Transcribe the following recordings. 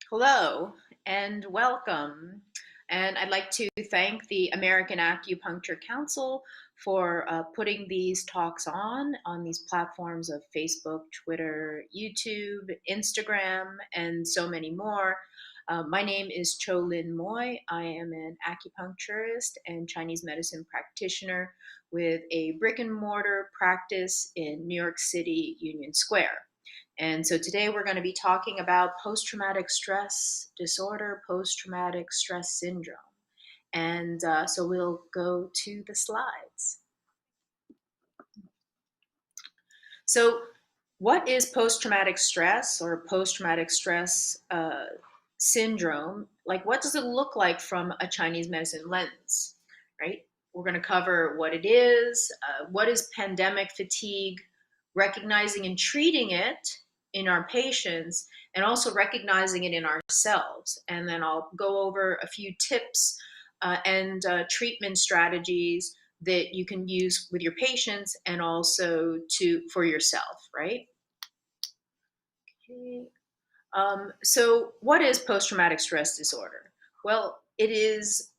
Hello and welcome. And I'd like to thank the American Acupuncture Council for putting these talks on these platforms of Facebook, Twitter, YouTube, Instagram, and so many more. My name is Cho Lin Moy. I am an acupuncturist and Chinese medicine practitioner with a brick and mortar practice in New York City, Union Square. And so today we're going to be talking about post traumatic stress disorder, post traumatic stress syndrome. And so we'll go to the slides. So, what is post traumatic stress or post traumatic stress syndrome? Like, what does it look like from a Chinese medicine lens, right? We're going to cover what it is, what is pandemic fatigue, recognizing and treating it in our patients, and also recognizing it in ourselves. And then I'll go over a few tips and treatment strategies that you can use with your patients and also for yourself, right? Okay. So what is post-traumatic stress disorder? Well, it is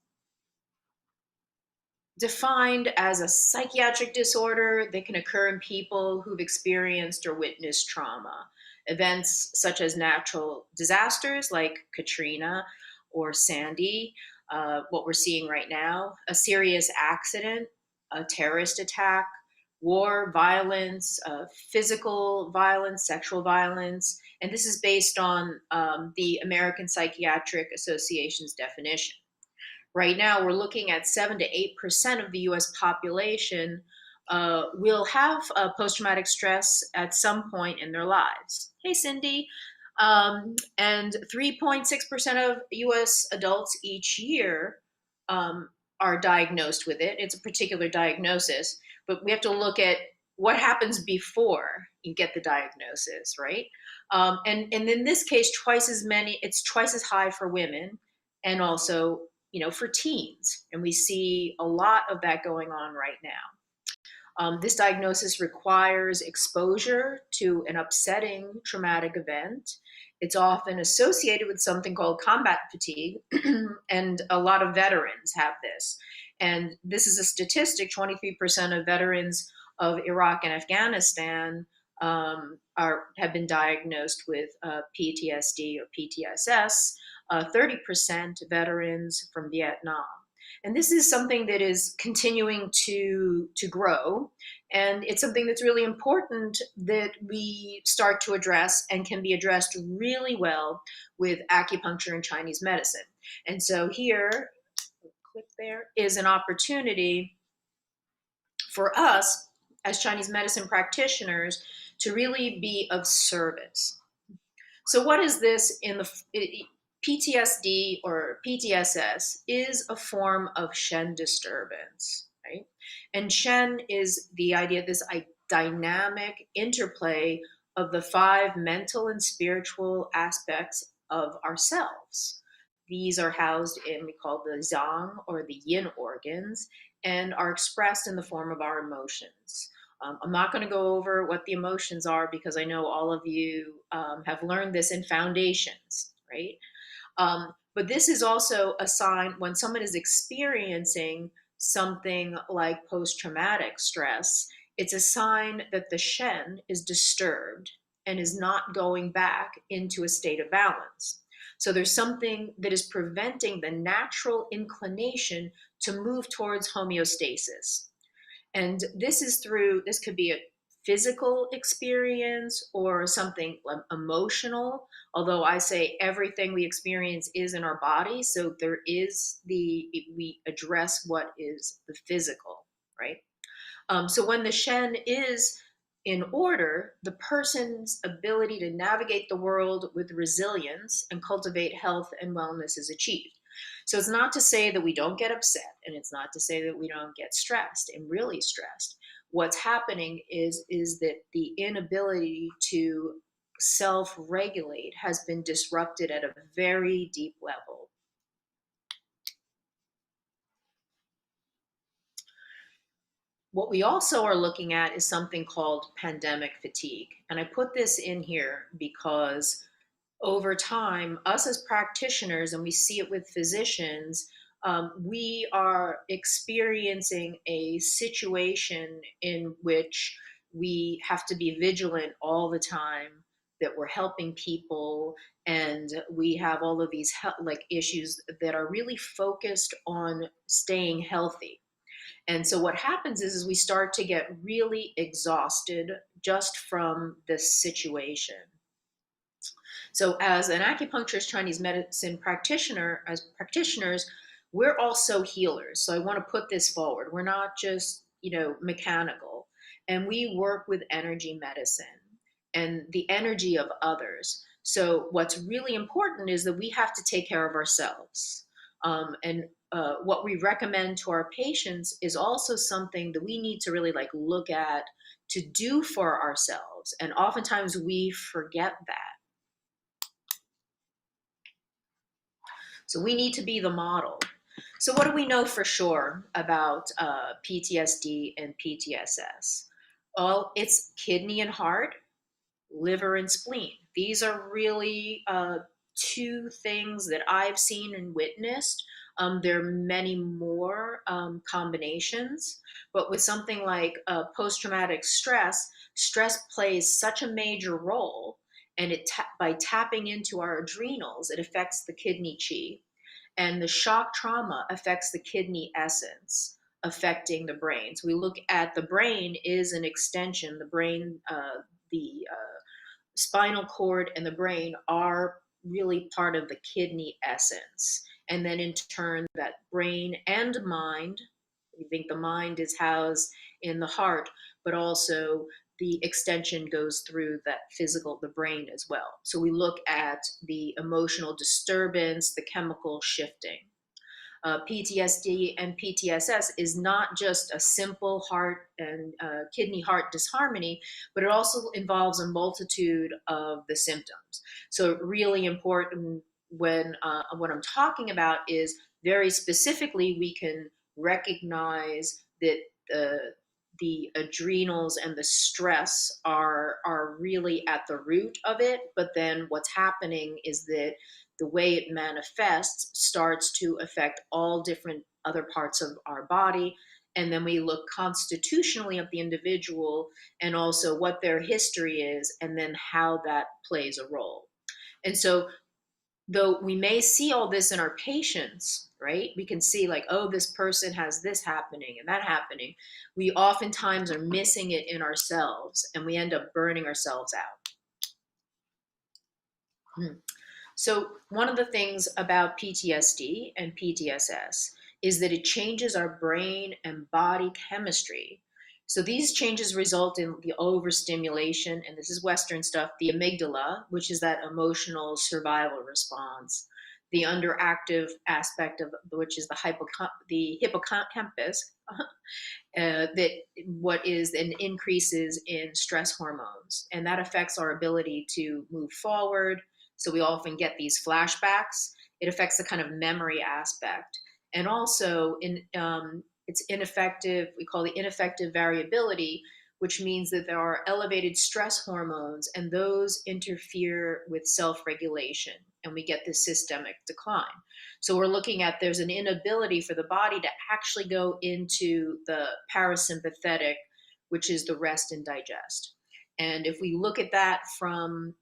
defined as a psychiatric disorder that can occur in people who've experienced or witnessed trauma. Events such as natural disasters like Katrina or Sandy, what we're seeing right now, a serious accident, a terrorist attack, war, violence, physical violence, sexual violence. And this is based on the American Psychiatric Association's definition. Right now, we're looking at 7 to 8% of the US population will have post traumatic stress at some point in their lives. Hey, Cindy. And 3.6% of US adults each year are diagnosed with it. It's a particular diagnosis, but we have to look at what happens before you get the diagnosis, right? And in this case, it's twice as high for women and also for teens. And we see a lot of that going on right now. This diagnosis requires exposure to an upsetting traumatic event. It's often associated with something called combat fatigue, and a lot of veterans have this. And this is a statistic: 23% of veterans of Iraq and Afghanistan have been diagnosed with PTSD or PTSS, 30% veterans from Vietnam. And this is something that is continuing to grow. And it's something that's really important that we start to address and can be addressed really well with acupuncture and Chinese medicine. And so here, click there, is an opportunity for us as Chinese medicine practitioners to really be of service. So what is this in the PTSD or PTSS is a form of Shen disturbance, right? And Shen is the idea of this dynamic interplay of the 5 mental and spiritual aspects of ourselves. These are housed in, we call the Zhang or the Yin organs, and are expressed in the form of our emotions. I'm not going to go over what the emotions are because I know all of you have learned this in foundations, right? But this is also a sign when someone is experiencing something like post traumatic stress, it's a sign that the Shen is disturbed and is not going back into a state of balance. So there's something that is preventing the natural inclination to move towards homeostasis. And this could be a physical experience or something emotional, although I say everything we experience is in our body. So we address what is the physical, right? So when the Shen is in order, the person's ability to navigate the world with resilience and cultivate health and wellness is achieved. So it's not to say that we don't get upset, and it's not to say that we don't get stressed and really stressed. What's happening is that the inability to self-regulate has been disrupted at a very deep level. What we also are looking at is something called pandemic fatigue. And I put this in here because over time, us as practitioners, and we see it with physicians, we are experiencing a situation in which we have to be vigilant all the time that we're helping people, and we have all of these like issues that are really focused on staying healthy. And so what happens is we start to get really exhausted just from this situation. So, as an acupuncturist, Chinese medicine practitioner, as practitioners, we're also healers. So, I want to put this forward. We're not just, mechanical, and we work with energy medicine and the energy of others. So, what's really important is that we have to take care of ourselves. And what we recommend to our patients is also something that we need to really like look at to do for ourselves. And oftentimes we forget that. So we need to be the model. So what do we know for sure about PTSD and PTSS? Well, it's kidney and heart, liver and spleen. These are really two things that I've seen and witnessed. There are many more combinations, but with something like post-traumatic stress, stress plays such a major role, and by tapping into our adrenals, it affects the kidney chi, and the shock trauma affects the kidney essence, affecting the brain. So we look at the brain is an extension. The brain, the spinal cord and the brain are really part of the kidney essence. And then in turn, that brain and mind, we think the mind is housed in the heart, but also the extension goes through that physical, the brain as well. So we look at the emotional disturbance, the chemical shifting. PTSD and PTSS is not just a simple heart and kidney heart disharmony, but it also involves a multitude of the symptoms. So, really important when what I'm talking about is very specifically, we can recognize that the adrenals and the stress are really at the root of it. But then what's happening is that the way it manifests starts to affect all different other parts of our body. And then we look constitutionally at the individual and also what their history is, and then how that plays a role. And so, though we may see all this in our patients, right? We can see, like, oh, this person has this happening and that happening. We oftentimes are missing it in ourselves, and we end up burning ourselves out. Hmm. So, one of the things about PTSD and PTSS is that it changes our brain and body chemistry. So, these changes result in the overstimulation, and this is Western stuff, the amygdala, which is that emotional survival response, the underactive aspect of which is the hippocampus, that what is and increases in stress hormones, and that affects our ability to move forward. So we often get these flashbacks. It affects the kind of memory aspect, and also it's ineffective. We call the ineffective variability, which means that there are elevated stress hormones, and those interfere with self-regulation, and we get this systemic decline. So we're looking at there's an inability for the body to actually go into the parasympathetic, which is the rest and digest. And if we look at that from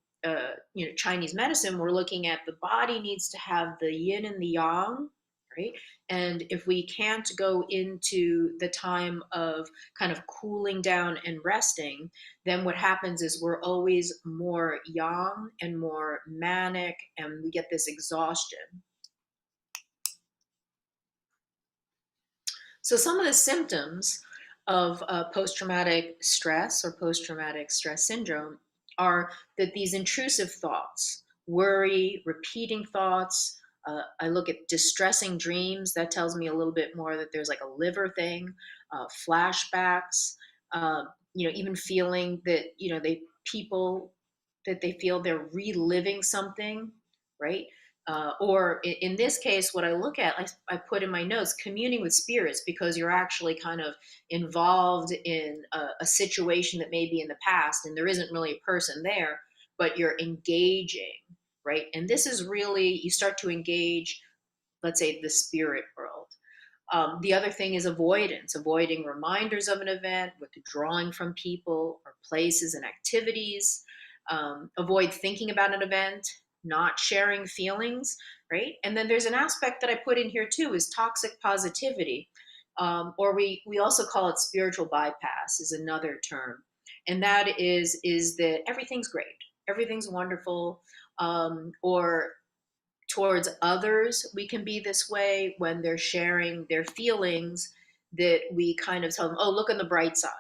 Chinese medicine, we're looking at the body needs to have the yin and the yang, right? And if we can't go into the time of kind of cooling down and resting, then what happens is we're always more yang and more manic, and we get this exhaustion. So, some of the symptoms of post traumatic stress or post traumatic stress syndrome are that these intrusive thoughts, worry, repeating thoughts. I look at distressing dreams. That tells me a little bit more that there's like a liver thing, flashbacks, even feeling that, people that they feel they're reliving something, right? Or in this case, what I look at, I put in my notes, communing with spirits, because you're actually kind of involved in a situation that may be in the past and there isn't really a person there, but you're engaging, right? And this is really, you start to engage, let's say, the spirit world. The other thing is avoidance, avoiding reminders of an event, withdrawing from people or places and activities. Avoid thinking about an event, not sharing feelings, right? And then there's an aspect that I put in here too is toxic positivity, or we also call it spiritual bypass is another term, and that is that everything's great, everything's wonderful, or towards others we can be this way when they're sharing their feelings, that we kind of tell them, oh, look on the bright side,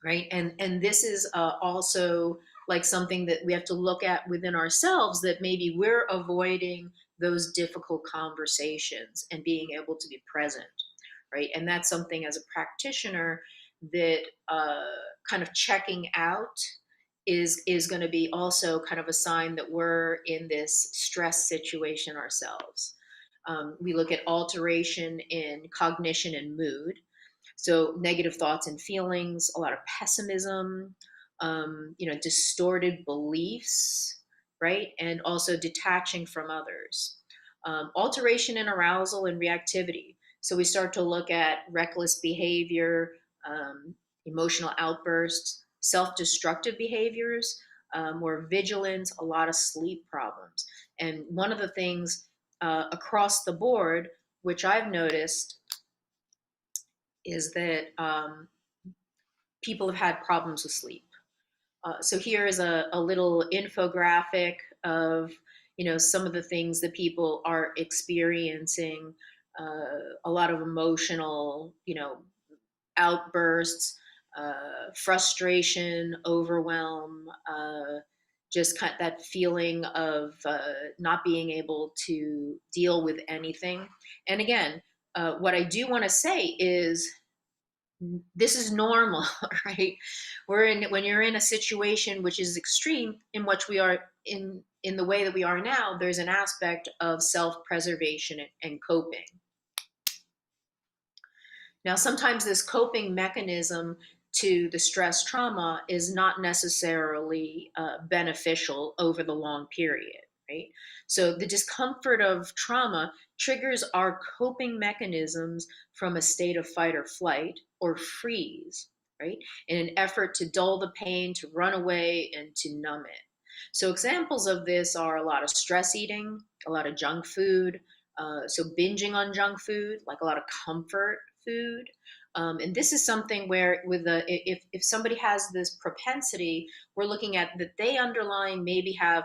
right? And this is also like something that we have to look at within ourselves, that maybe we're avoiding those difficult conversations and being able to be present, right? And that's something as a practitioner that kind of checking out is going to be also kind of a sign that we're in this stress situation ourselves. We look at alteration in cognition and mood, so negative thoughts and feelings, a lot of pessimism, distorted beliefs, right? And also detaching from others. Alteration in arousal and reactivity. So we start to look at reckless behavior, um, emotional outbursts, self-destructive behaviors, more vigilance, a lot of sleep problems. And one of the things across the board, which I've noticed, is that people have had problems with sleep. So here is a little infographic of some of the things that people are experiencing. A lot of emotional outbursts, frustration, overwhelm, just kind of that feeling of not being able to deal with anything. And again, what I do want to say is this is normal, right? When you're in a situation which is extreme, in which we are in the way that we are now, there's an aspect of self-preservation and coping. Now, sometimes this coping mechanism to the stress trauma is not necessarily beneficial over the long period, right? So the discomfort of trauma triggers our coping mechanisms from a state of fight or flight or freeze, right? In an effort to dull the pain, to run away, and to numb it. So examples of this are a lot of stress eating, a lot of junk food, so binging on junk food, like a lot of comfort food. And this is something where with the if somebody has this propensity, we're looking at that they underlying maybe have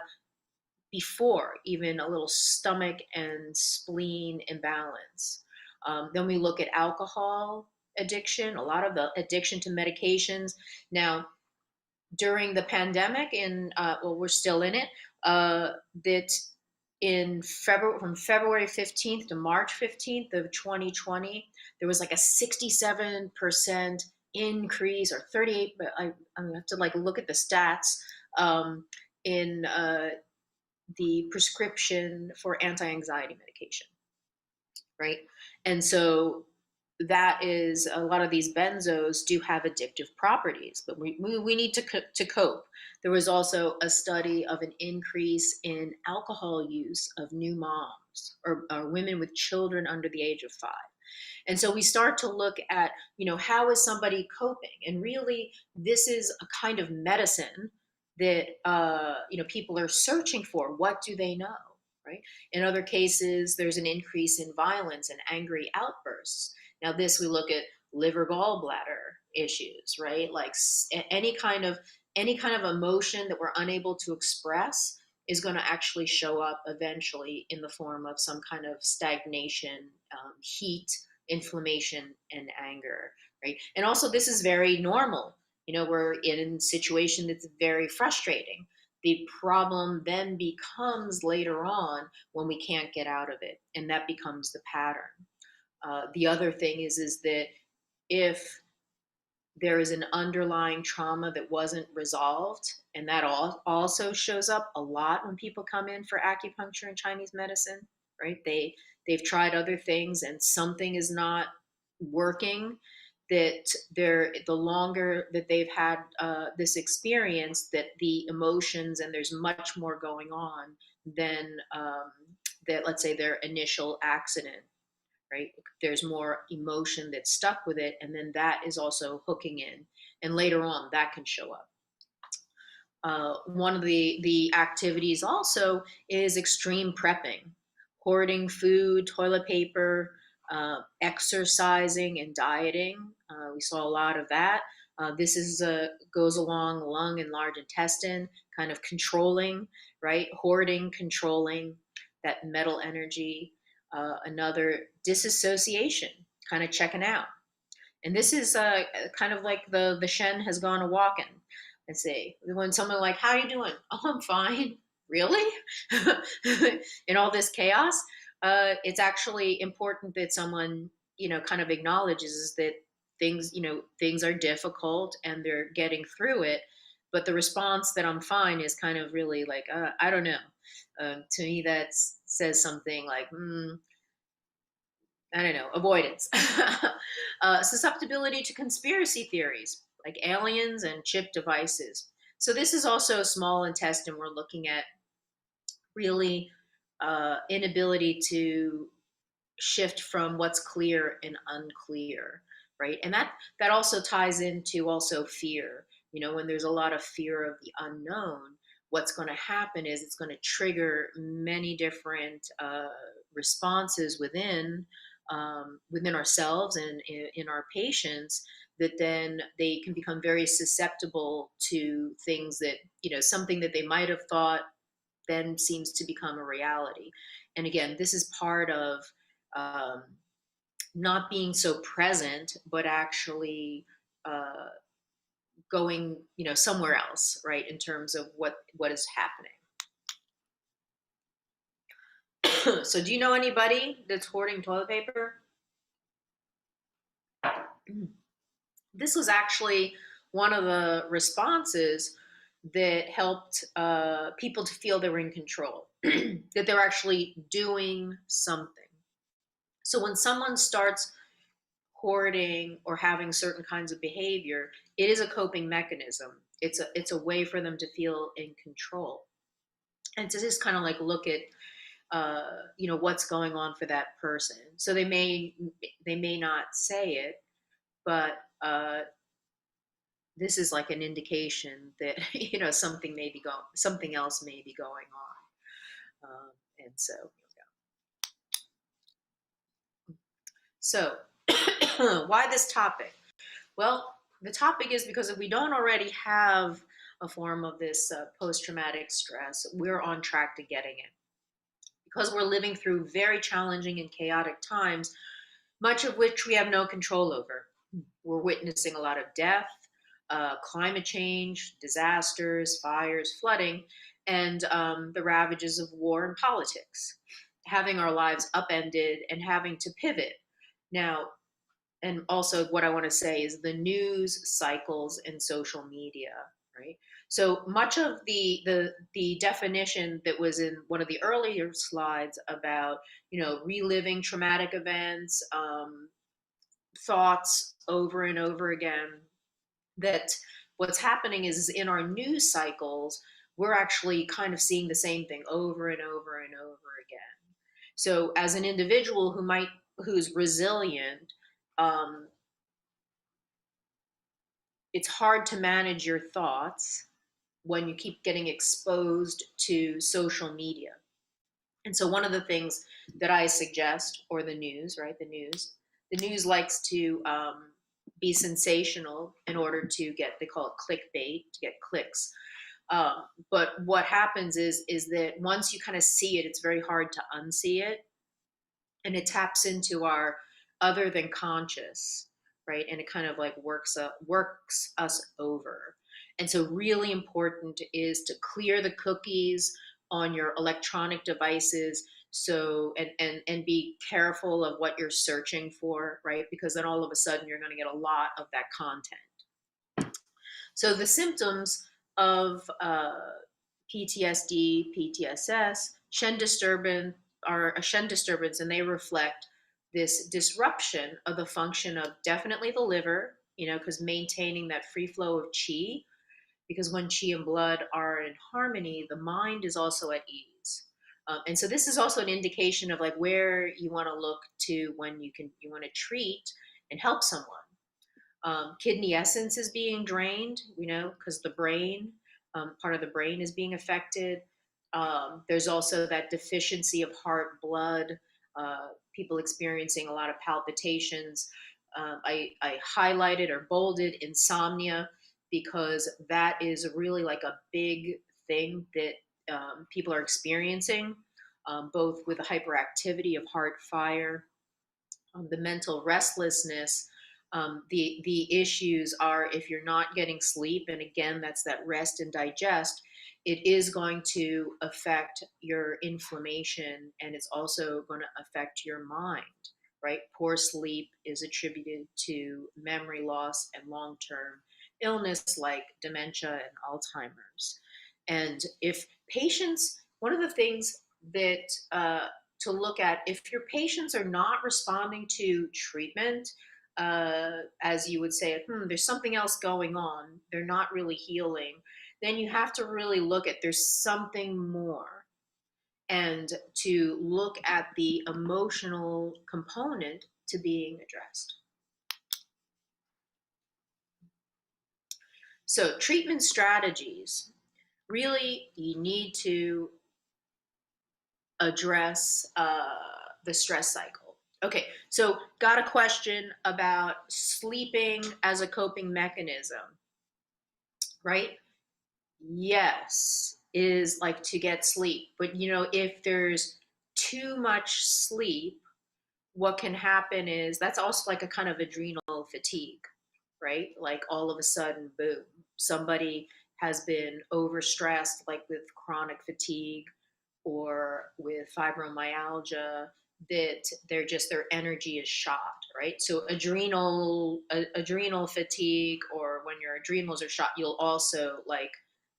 before even a little stomach and spleen imbalance. Then we look at alcohol addiction, a lot of the addiction to medications. Now, during the pandemic, well, we're still in it, that in February, from February 15th to March 15th of 2020, there was like a 67% increase, or 38, but I have to like look at the stats, in the prescription for anti-anxiety medication, right? And so that is, a lot of these benzos do have addictive properties, but we need to cope. There was also a study of an increase in alcohol use of new moms, or women with children under the age of 5. And so we start to look at, how is somebody coping? And really, this is a kind of medicine that, people are searching for. What do they know? Right. In other cases, there's an increase in violence and angry outbursts. Now, this we look at liver gallbladder issues, right? Like any kind of emotion that we're unable to express is going to actually show up eventually in the form of some kind of stagnation, heat, inflammation, and anger, right? And also, this is very normal. We're in a situation that's very frustrating. The problem then becomes later on when we can't get out of it, and that becomes the pattern. The other thing is that if there is an underlying trauma that wasn't resolved, and that also shows up a lot when people come in for acupuncture and Chinese medicine, right? They've tried other things and something is not working. that the longer that they've had this experience, that the emotions and there's much more going on than that, let's say, their initial accident, right? There's more emotion that's stuck with it, and then that is also hooking in, and later on that can show up. One of the activities also is extreme prepping, hoarding food, toilet paper, exercising, and dieting. We saw a lot of that. This is goes along lung and large intestine, kind of controlling, right? Hoarding, controlling that metal energy. Another disassociation, kind of checking out. And this is kind of like the Shen has gone a walking. And say, when someone like, how are you doing? Oh, I'm fine. Really? In all this chaos, it's actually important that someone, kind of acknowledges that things are difficult and they're getting through it. But the response that I'm fine is kind of really like, I don't know. To me, that says something like, I don't know, avoidance. Susceptibility to conspiracy theories like aliens and chip devices. So, this is also small intestine. We're looking at really inability to shift from what's clear and unclear, right? And that also ties into also fear. When there's a lot of fear of the unknown, what's going to happen is it's going to trigger many different responses within ourselves and in our patients, that then they can become very susceptible to things that, something that they might have thought then seems to become a reality. And again, this is part of um, not being so present, but actually uh, going, somewhere else, right, in terms of what is happening. So, do you know anybody that's hoarding toilet paper? This was actually one of the responses that helped people to feel they were in control, that they're actually doing something. So when someone starts hoarding or having certain kinds of behavior, it is a coping mechanism. It's a way for them to feel in control, and to just kind of like look at what's going on for that person. So they may not say it, but this is like an indication that something else may be going on. And so why this topic? Well, the topic is because if we don't already have a form of this post-traumatic stress, we're on track to getting it. Because we're living through very challenging and chaotic times, much of which we have no control over. We're witnessing a lot of death, climate change, disasters, fires, flooding, and the ravages of war and politics, having our lives upended and having to pivot. Now, and also what I want to say is the news cycles and social media, right? So much of the definition that was in one of the earlier slides about reliving traumatic events, thoughts over and over again, that what's happening is in our news cycles, we're actually kind of seeing the same thing over and over and over again. So as an individual who's resilient, um, it's hard to manage your thoughts when you keep getting exposed to social media. And so one of the things that I suggest, or the news, right? The news likes to be sensational in order to get, they call it clickbait, to get clicks. But what happens is that once you kind of see it, it's very hard to unsee it, and it taps into our other than conscious, right? And it kind of like works us over. And so really important is to clear the cookies on your electronic devices, so and be careful of what you're searching for, right? Because then all of a sudden you're going to get a lot of that content. So the symptoms of PTSD, PTSS, Shen disturbance are a Shen disturbance, and they reflect this disruption of the function of definitely the liver, because maintaining that free flow of qi, because when qi and blood are in harmony, the mind is also at ease. And so this is also an indication of like where you want to look to when you want to treat and help someone. Kidney essence is being drained, because the brain, part of the brain is being affected. There's also that deficiency of heart blood, people experiencing a lot of palpitations. I highlighted or bolded insomnia because that is really like a big thing that people are experiencing, both with the hyperactivity of heart fire, the mental restlessness. The issues are if you're not getting sleep, and again, that's that rest and digest. It is going to affect your inflammation, and it's also going to affect your mind. Right? Poor sleep is attributed to memory loss and long-term illness like dementia and Alzheimer's. And if patients, one of the things that to look at, if your patients are not responding to treatment, as you would say, there's something else going on, they're not really healing, then you have to really look at there's something more, and to look at the emotional component to being addressed. So, treatment strategies, really, you need to address the stress cycle. Okay, so got a question about sleeping as a coping mechanism, right? Yes, is like to get sleep. But if there's too much sleep, what can happen is that's also like a kind of adrenal fatigue, right? Like all of a sudden, boom, somebody has been overstressed, like with chronic fatigue or with fibromyalgia, that their energy is shot, right? So adrenal fatigue, or when your adrenals are shot, you'll also like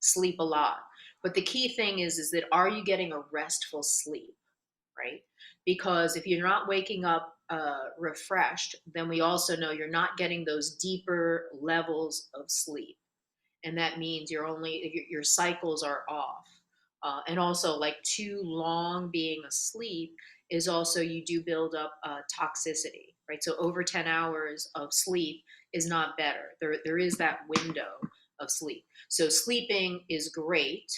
sleep a lot. But the key thing is that are you getting a restful sleep, right? Because if you're not waking up refreshed, then we also know you're not getting those deeper levels of sleep, and that means your cycles are off. And also, like too long being asleep is also, you do build up toxicity, right? So over 10 hours of sleep is not better. There is that window of sleep. So sleeping is great,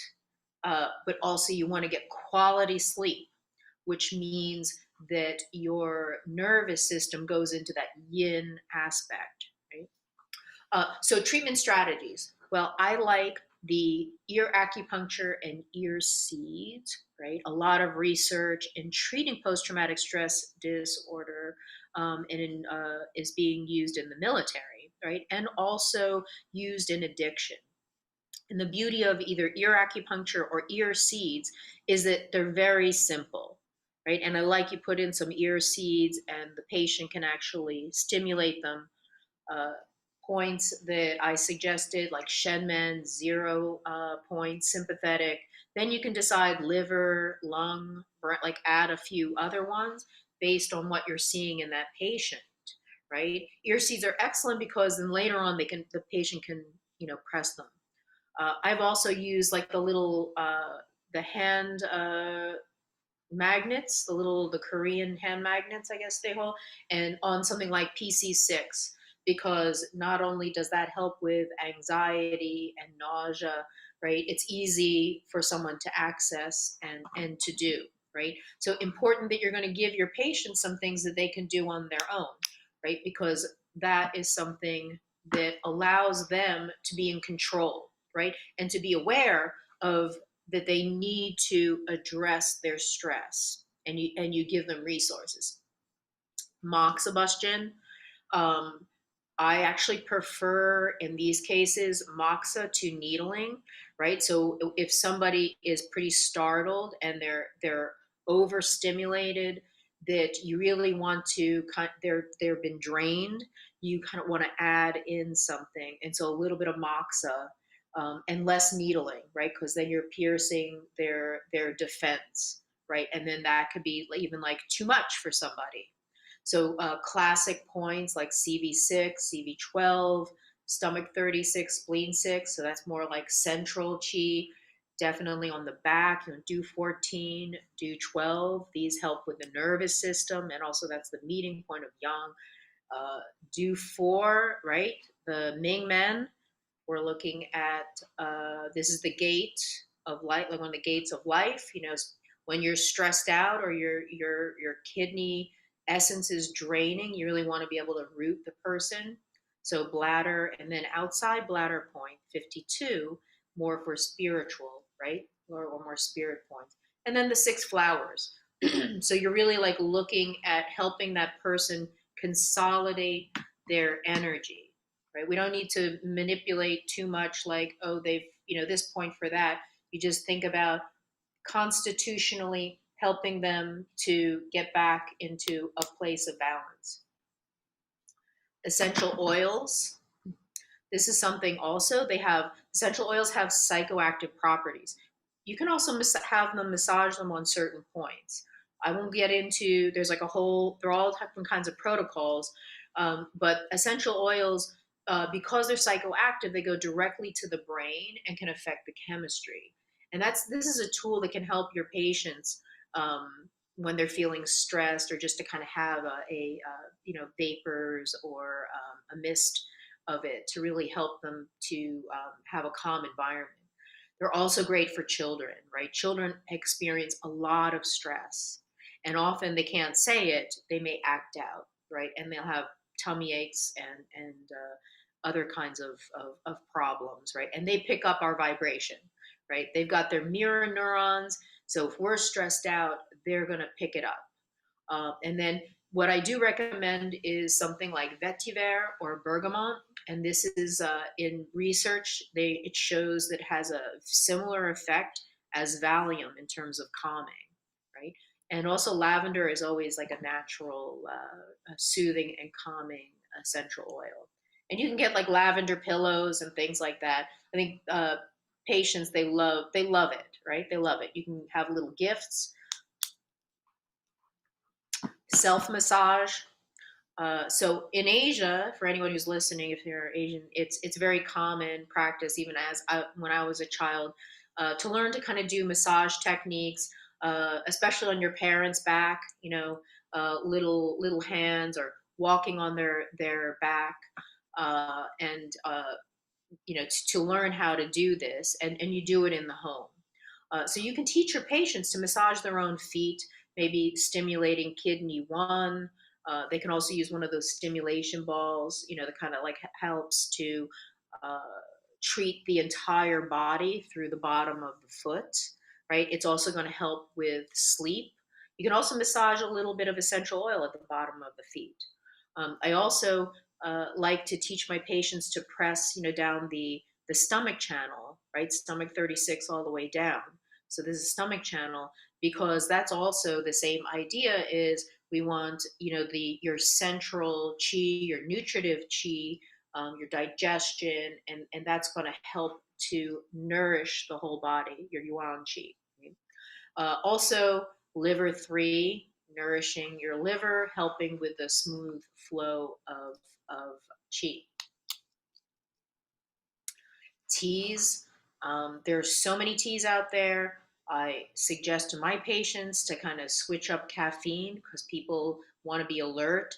but also you want to get quality sleep, which means that your nervous system goes into that yin aspect, right? So treatment strategies. Well, I like the ear acupuncture and ear seeds, right? A lot of research in treating post-traumatic stress disorder, is being used in the military, right? And also used in addiction. And the beauty of either ear acupuncture or ear seeds is that they're very simple, right? And I like you put in some ear seeds and the patient can actually stimulate them. Uh, Points that I suggested, like Shenmen, 0 points, sympathetic. Then you can decide liver, lung, like add a few other ones based on what you're seeing in that patient, right? Ear seeds are excellent because then later on the patient can press them. I've also used like the hand magnets, the Korean hand magnets, I guess they hold, and on something like PC6, because not only does that help with anxiety and nausea, right? It's easy for someone to access and to do, right? So important that you're going to give your patients some things that they can do on their own, right? Because that is something that allows them to be in control, right? And to be aware of that they need to address their stress, and you give them resources. Moxibustion, um, I actually prefer in these cases moxa to needling, right? So if somebody is pretty startled and they're overstimulated, that you really want to they've been drained, you kind of want to add in something, and so a little bit of moxa, and less needling, right? Because then you're piercing their defense, right? And then that could be even like too much for somebody. So classic points like CV6, CV12, stomach 36, spleen 6. So that's more like central chi. Definitely on the back, do 14, do 12. These help with the nervous system, and also that's the meeting point of yang. Uh, do 4, right? The Ming Men, we're looking at this is the gate of life, like one of the gates of life. When you're stressed out or your kidney essence is draining, you really want to be able to root the person. So bladder, and then outside bladder point 52, more for spiritual, right? Or more spirit points. And then the 6 flowers. So you're really like looking at helping that person consolidate their energy, right? We don't need to manipulate too much, like, oh, they've, this point for that. You just think about constitutionally helping them to get back into a place of balance. Essential oils. This is something also they have. Essential oils have psychoactive properties. You can also have them massage them on certain points. I won't get into, there's like a whole, they're all different kinds of protocols. But essential oils, because they're psychoactive, they go directly to the brain and can affect the chemistry. And this is a tool that can help your patients when they're feeling stressed, or just to kind of have vapors or a mist of it to really help them to have a calm environment. They're also great for children, right? Children experience a lot of stress, and often they can't say it. They may act out, right? And they'll have tummy aches and other kinds of problems, right? And they pick up our vibration, right? They've got their mirror neurons. So if we're stressed out, they're going to pick it up. And then what I do recommend is something like vetiver or bergamot. And this is in research, it shows that it has a similar effect as Valium in terms of calming, right? And also lavender is always like a natural soothing and calming essential oil. And you can get like lavender pillows and things like that. I think patients, they love it, right? They love it. You can have little gifts. Self massage. So in Asia, for anyone who's listening, if you're Asian, it's very common practice, even when I was a child, to learn to kind of do massage techniques, especially on your parents' back. Little hands, or walking on their back, and to learn how to do this, and you do it in the home. So you can teach your patients to massage their own feet, maybe stimulating kidney 1. They can also use one of those stimulation balls, that kind of like helps to uh, treat the entire body through the bottom of the foot, right? It's also going to help with sleep. You can also massage a little bit of essential oil at the bottom of the feet. I also like to teach my patients to press, down the stomach channel, right? Stomach 36 all the way down. So there's a stomach channel, because that's also the same idea. Is we want, your central chi, your nutritive chi, your digestion, and that's going to help to nourish the whole body, your yuan chi. Right? Also, liver 3, nourishing your liver, helping with the smooth flow of chi. Teas. There's so many teas out there. I suggest to my patients to kind of switch up caffeine, because people want to be alert.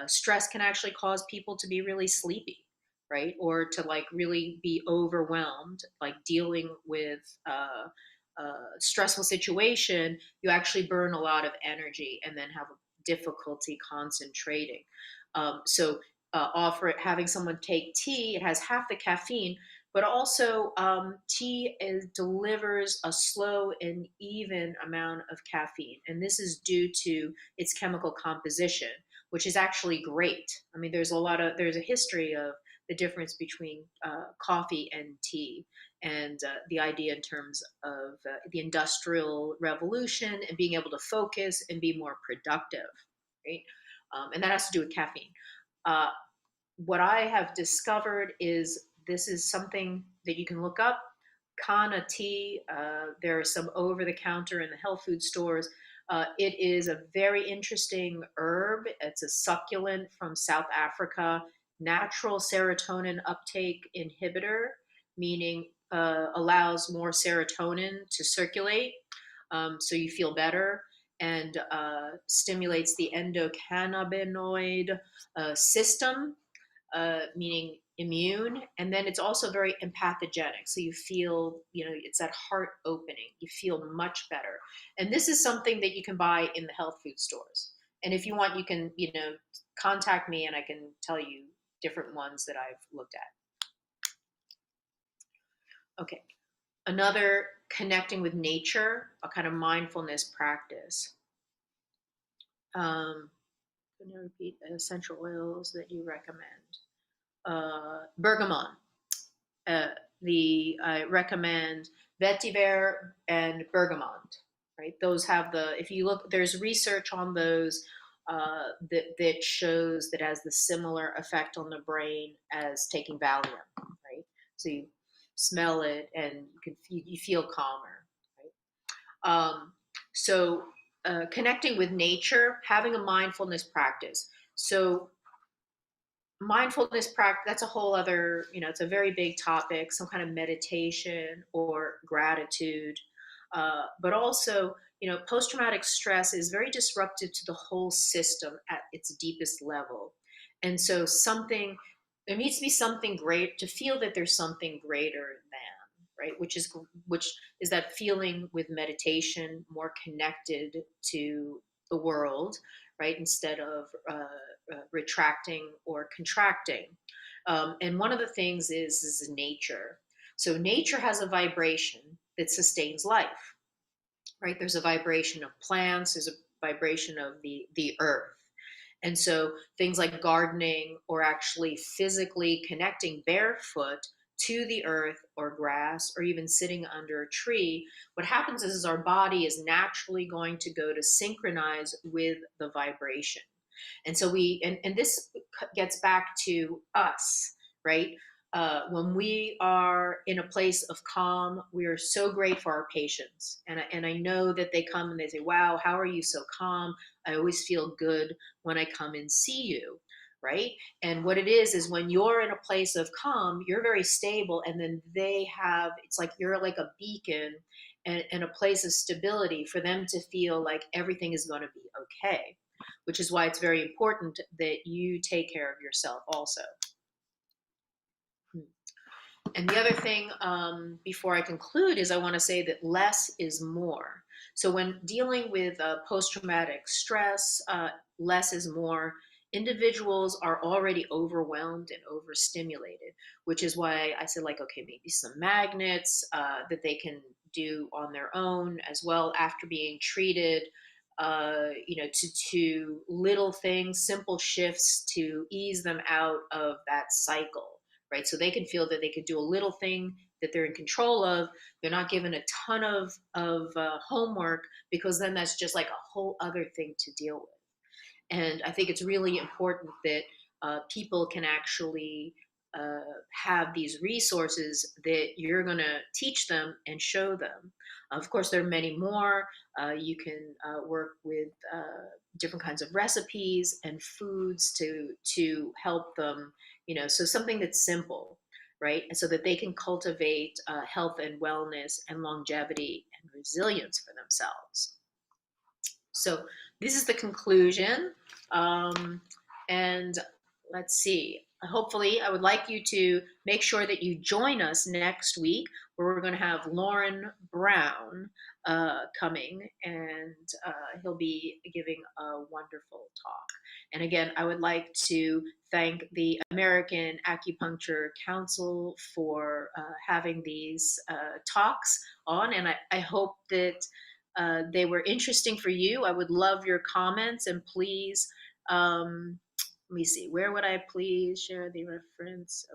Stress can actually cause people to be really sleepy, right? Or to like really be overwhelmed, like dealing with a stressful situation. You actually burn a lot of energy and then have difficulty concentrating. So having someone take tea, it has half the caffeine, but also tea delivers a slow and even amount of caffeine. And this is due to its chemical composition, which is actually great. I mean, there's a history of the difference between coffee and tea, and the idea in terms of the industrial revolution and being able to focus and be more productive, right? And that has to do with caffeine. Uh, what I have discovered is, this is something that you can look up. Kana tea. There are some over the counter in the health food stores. It is a very interesting herb. It's a succulent from South Africa, natural serotonin uptake inhibitor, meaning allows more serotonin to circulate, so you feel better, and stimulates the endocannabinoid system, meaning immune. And then it's also very empathogenic. So you feel, it's that heart opening. You feel much better. And this is something that you can buy in the health food stores. And if you want, you can, contact me and I can tell you different ones that I've looked at. Okay. Another connecting with nature, a kind of mindfulness practice. Can you repeat the essential oils that you recommend? Bergamot. Uh, I recommend vetiver and bergamot. Right, those have the. If you look, there's research on those that shows that has the similar effect on the brain as taking Valium. Right, so you smell it and you feel calmer. Right, so connecting with nature, having a mindfulness practice. So mindfulness practice, that's a whole other, it's a very big topic, some kind of meditation or gratitude. But also, post-traumatic stress is very disruptive to the whole system at its deepest level. And so there needs to be something great to feel that there's something greater than, right? Which is that feeling with meditation, more connected to the world, right? Instead of retracting or contracting. And one of the things is nature. So nature has a vibration that sustains life, right? There's a vibration of plants, there's a vibration of the earth. And so things like gardening or actually physically connecting barefoot to the earth or grass or even sitting under a tree, what happens is our body is naturally going to go to synchronize with the vibration. And so and this gets back to us, right? When we are in a place of calm, we are so great for our patients. And I know that they come and they say, wow, how are you so calm? I always feel good when I come and see you, right? And what it is when you're in a place of calm, you're very stable. And then it's like you're like a beacon and a place of stability for them to feel like everything is going to be okay, which is why it's very important that you take care of yourself also. And the other thing, before I conclude, is I want to say that less is more. So when dealing with post-traumatic stress, less is more. Individuals are already overwhelmed and overstimulated, which is why I said, like, okay, maybe some magnets that they can do on their own as well after being treated. To little things, simple shifts to ease them out of that cycle, right? So they can feel that they could do a little thing that they're in control of. They're not given a ton of homework, because then that's just like a whole other thing to deal with. And I think it's really important that people can actually have these resources that you're going to teach them and show them. Of course, there are many more. You can work with different kinds of recipes and foods to help them. So something that's simple, right? And so that they can cultivate health and wellness and longevity and resilience for themselves. So this is the conclusion. And let's see. Hopefully, I would like you to make sure that you join us next week, where we're going to have Lauren Brown coming, and he'll be giving a wonderful talk. And again, I would like to thank the American Acupuncture Council for having these talks on, and I hope that they were interesting for you. I would love your comments, and please, let me see, where would I please share the reference?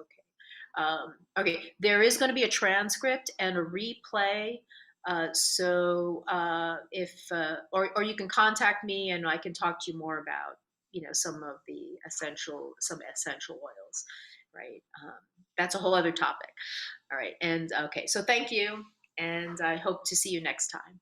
Okay, there is going to be a transcript and a replay. So if or you can contact me and I can talk to you more about some essential oils, right? That's a whole other topic. All right, and okay, so thank you, and I hope to see you next time.